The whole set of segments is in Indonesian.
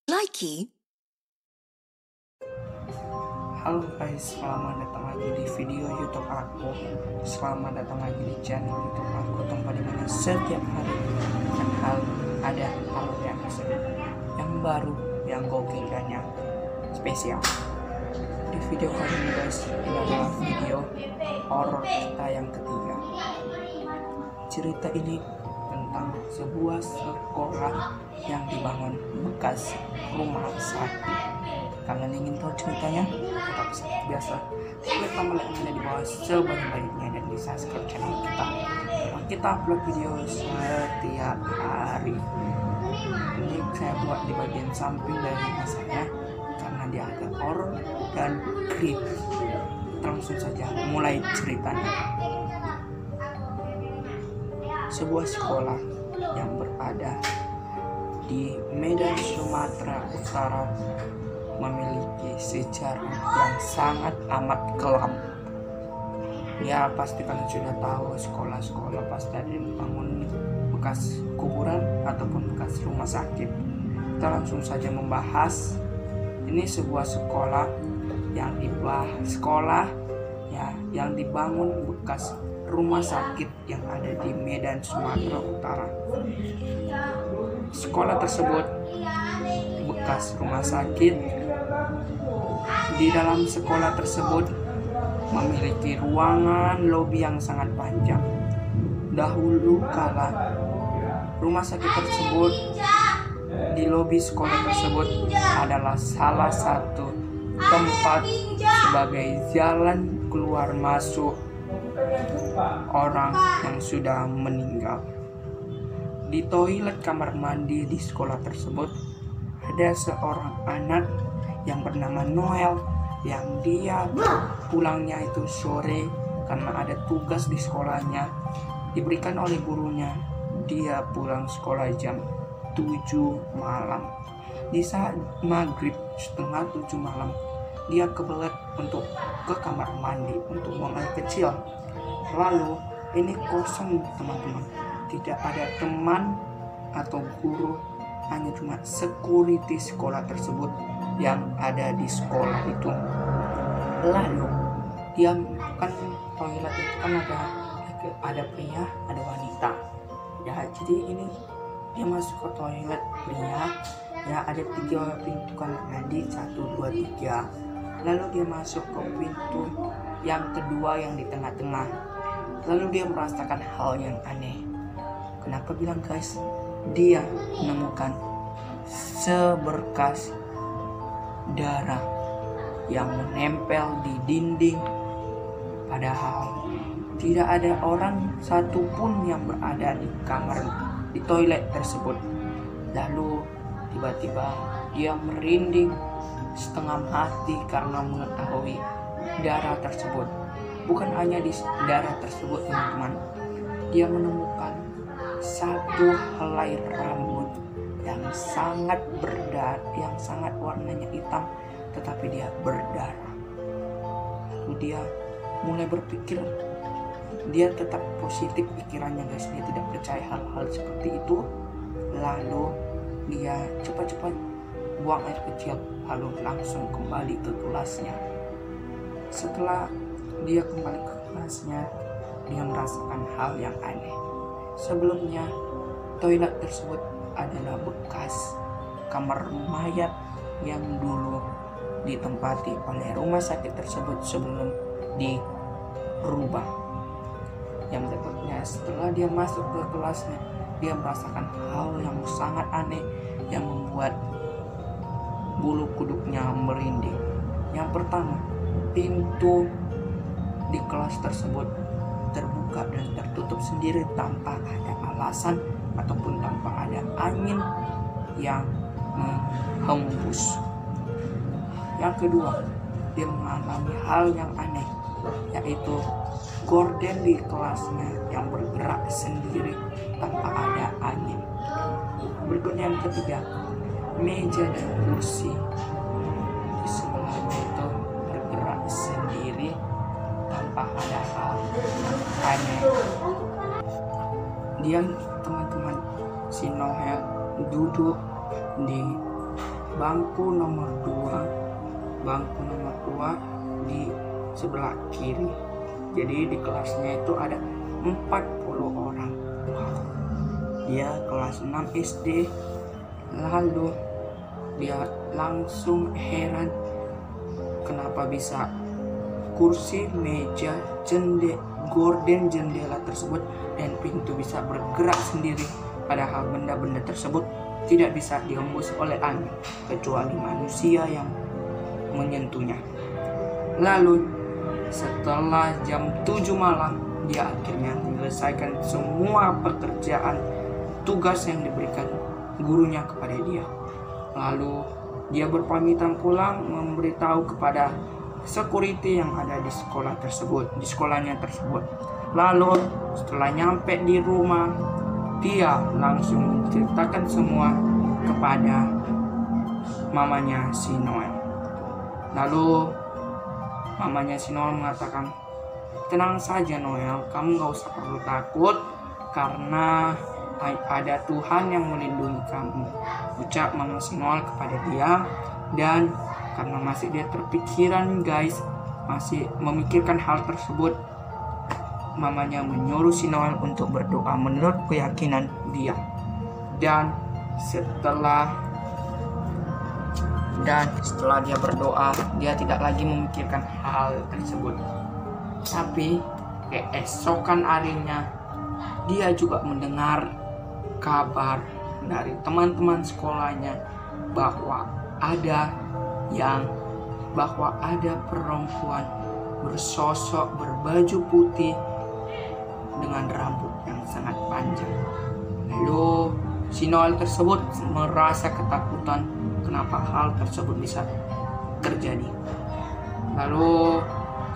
Likey. Halo guys, selamat datang lagi di video YouTube aku. Selamat datang lagi di channel YouTube aku, tempat dimana setiap hari ada hal yang seru, yang baru, yang gokil dan yang spesial. Di video kali ini guys, ini adalah video horor kita yang ketiga. Cerita ini tentang sebuah sekolah yang dibangun bekas rumah sakit. Kalian ingin tahu ceritanya? Tetap seperti biasa, klik tombol yang ada di bawah sebanyak-banyaknya dan di subscribe channel kita. Kita upload video setiap hari. Ini saya buat di bagian samping dari rumah saya karena dia agak horor dan creepy. Kita langsung saja mulai ceritanya. Sebuah sekolah yang berada di Medan, Sumatera Utara memiliki sejarah yang sangat amat kelam. Ya, pasti kalian sudah tahu sekolah-sekolah pasti ada yang dibangun bekas kuburan ataupun bekas rumah sakit. Kita langsung saja membahas. Ini sebuah sekolah yang dibangun bekas rumah sakit yang ada di Medan, Sumatera Utara. Sekolah tersebut bekas rumah sakit. Di dalam sekolah tersebut memiliki ruangan lobi yang sangat panjang. Dahulu kala rumah sakit tersebut, di lobi sekolah tersebut adalah salah satu tempat sebagai jalan keluar masuk orang yang sudah meninggal. Di toilet kamar mandi di sekolah tersebut ada seorang anak yang bernama Noel, yang dia pulangnya itu sore karena ada tugas di sekolahnya diberikan oleh gurunya. Dia pulang sekolah jam 7 malam. Di saat maghrib setengah 7 malam, dia kebelet untuk ke kamar mandi untuk buang air kecil. Lalu ini kosong teman-teman, tidak ada teman atau guru, hanya cuma security sekolah tersebut yang ada di sekolah itu. Lalu dia kan toilet itu kan ada pria, ada wanita. Ya, jadi ini dia masuk ke toilet pria. Ya, ada 3 pintu kamar mandi, 1, 2, 3. Lalu dia masuk ke pintu yang kedua yang di tengah-tengah. Lalu dia merasakan hal yang aneh. Kenapa bilang guys? Dia menemukan seberkas darah yang menempel di dinding. Padahal tidak ada orang satupun yang berada di toilet tersebut. Lalu tiba-tiba dia merinding setengah mati karena mengetahui darah tersebut. Bukan hanya di darah tersebut teman-teman, dia menemukan satu helai rambut yang sangat warnanya hitam, tetapi dia berdarah. Lalu dia mulai berpikir, dia tetap positif pikirannya guys, dia tidak percaya hal-hal seperti itu. Lalu dia cepat-cepat buang air kecil, lalu langsung kembali ke kelasnya. Setelah dia kembali ke kelasnya, dia merasakan hal yang aneh. Sebelumnya toilet tersebut adalah bekas kamar mayat yang dulu ditempati oleh rumah sakit tersebut sebelum dirubah. Yang berikutnya, setelah dia masuk ke kelasnya, dia merasakan hal yang sangat aneh yang membuat bulu kuduknya merinding. Yang pertama, pintu di kelas tersebut terbuka dan tertutup sendiri tanpa ada alasan ataupun tanpa ada angin yang menghembus. Yang kedua, dia mengalami hal yang aneh, yaitu gorden di kelasnya yang bergerak sendiri tanpa ada angin. Berikutnya yang ketiga, meja dan kursi di sebelahnya itu bergerak sendiri tanpa ada hal yang aneh. Dia, teman-teman, si Noel duduk di bangku nomor 2 di sebelah kiri. Jadi di kelasnya itu ada 40 orang. Dia kelas 6 SD. Lalu dia langsung heran kenapa bisa kursi, meja, gorden jendela tersebut dan pintu bisa bergerak sendiri, padahal benda-benda tersebut tidak bisa dihembus oleh angin kecuali manusia yang menyentuhnya. Lalu setelah jam 7 malam, dia akhirnya menyelesaikan semua pekerjaan tugas yang diberikan gurunya kepada dia. Lalu dia berpamitan pulang, memberitahu kepada security yang ada di sekolahnya tersebut. Lalu setelah nyampe di rumah, dia langsung menceritakan semua kepada mamanya si Noel. Lalu mamanya si Noel mengatakan, "Tenang saja Noel, kamu gak usah perlu takut karena ada Tuhan yang melindungi kamu," ucap mama si Noel kepada dia. Dan karena masih dia terpikiran guys, masih memikirkan hal tersebut, mamanya menyuruh si Noel untuk berdoa menurut keyakinan dia. Dan setelah dia berdoa, dia tidak lagi memikirkan hal tersebut. Tapi keesokan harinya, dia juga mendengar kabar dari teman-teman sekolahnya bahwa ada perempuan bersosok berbaju putih dengan rambut yang sangat panjang. Lalu si Noel tersebut merasa ketakutan kenapa hal tersebut bisa terjadi. Lalu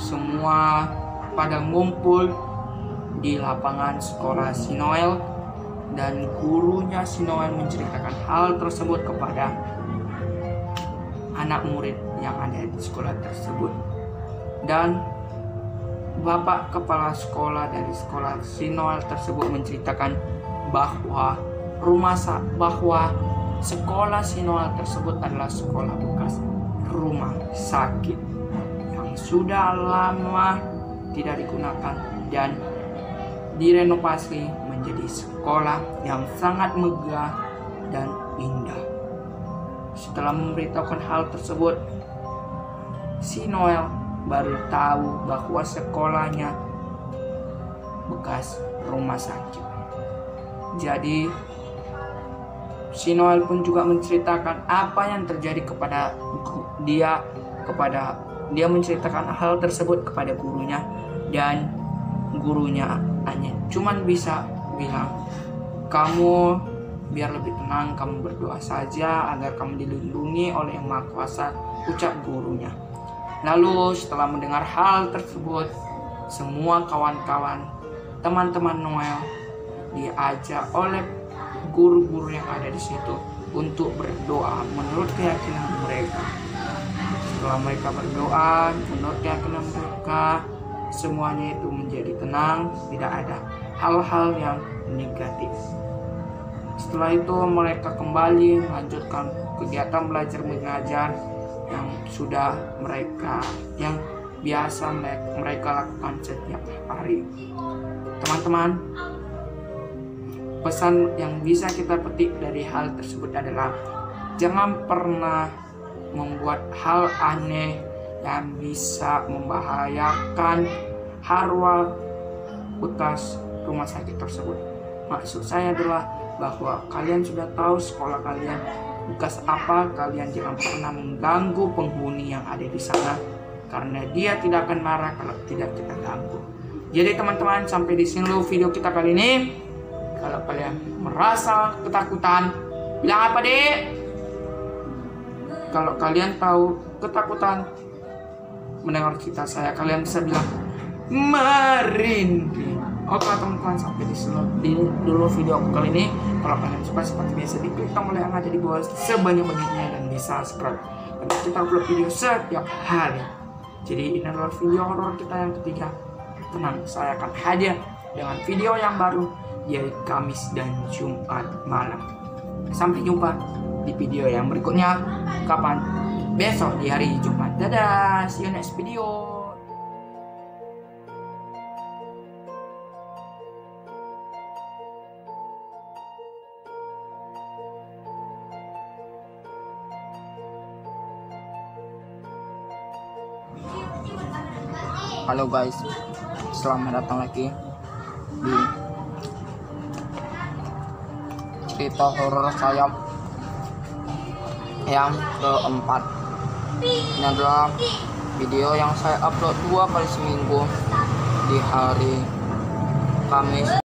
semua pada ngumpul di lapangan sekolah si Noel, dan gurunya si Noel menceritakan hal tersebut kepada anak murid yang ada di sekolah tersebut. Dan bapak kepala sekolah dari sekolah si Noel tersebut menceritakan bahwa sekolah si Noel tersebut adalah sekolah bekas rumah sakit yang sudah lama tidak digunakan dan direnovasi menjadi sekolah yang sangat megah dan indah. Setelah memberitahukan hal tersebut, si Noel baru tahu bahwa sekolahnya bekas rumah sakit. Jadi si Noel pun juga menceritakan apa yang terjadi kepada dia, menceritakan hal tersebut kepada gurunya, dan gurunya hanya cuman bisa bilang, "Kamu biar lebih tenang, kamu berdoa saja agar kamu dilindungi oleh Yang Maha Kuasa," ucap gurunya. Lalu setelah mendengar hal tersebut, semua kawan-kawan, teman-teman Noel diajak oleh guru-guru yang ada di situ untuk berdoa menurut keyakinan mereka. Setelah mereka berdoa menurut keyakinan mereka, semuanya itu menjadi tenang, tidak ada hal-hal yang negatif. Setelah itu mereka kembali melanjutkan kegiatan belajar mengajar yang biasa mereka lakukan setiap hari. Teman-teman, pesan yang bisa kita petik dari hal tersebut adalah jangan pernah membuat hal aneh yang bisa membahayakan arwah bekas rumah sakit tersebut. Maksud saya adalah bahwa kalian sudah tahu sekolah kalian bekas apa, kalian jangan pernah mengganggu penghuni yang ada di sana, karena dia tidak akan marah kalau tidak kita ganggu. Jadi teman-teman, sampai di sini dulu video kita kali ini. Kalau kalian merasa ketakutan, bilang apa, Dek? Kalau kalian tahu ketakutan mendengar cerita saya, kalian bisa bilang merinding. Oke teman-teman, sampai di dulu video aku kali ini. Kalau kalian suka seperti biasa, diklik tombol yang ada di bawah sebanyak-banyaknya dan di subscribe, karena kita upload video setiap hari. Jadi ini adalah video horor kita yang ketiga. Tenang, saya akan hadir dengan video yang baru, yaitu Kamis dan Jumat malam. Sampai jumpa di video yang berikutnya. Kapan? Besok di hari Jumat. Dadah, see you next video. Halo guys, selamat datang lagi di cerita horor saya yang keempat. Ini adalah video yang saya upload 2 kali seminggu di hari Kamis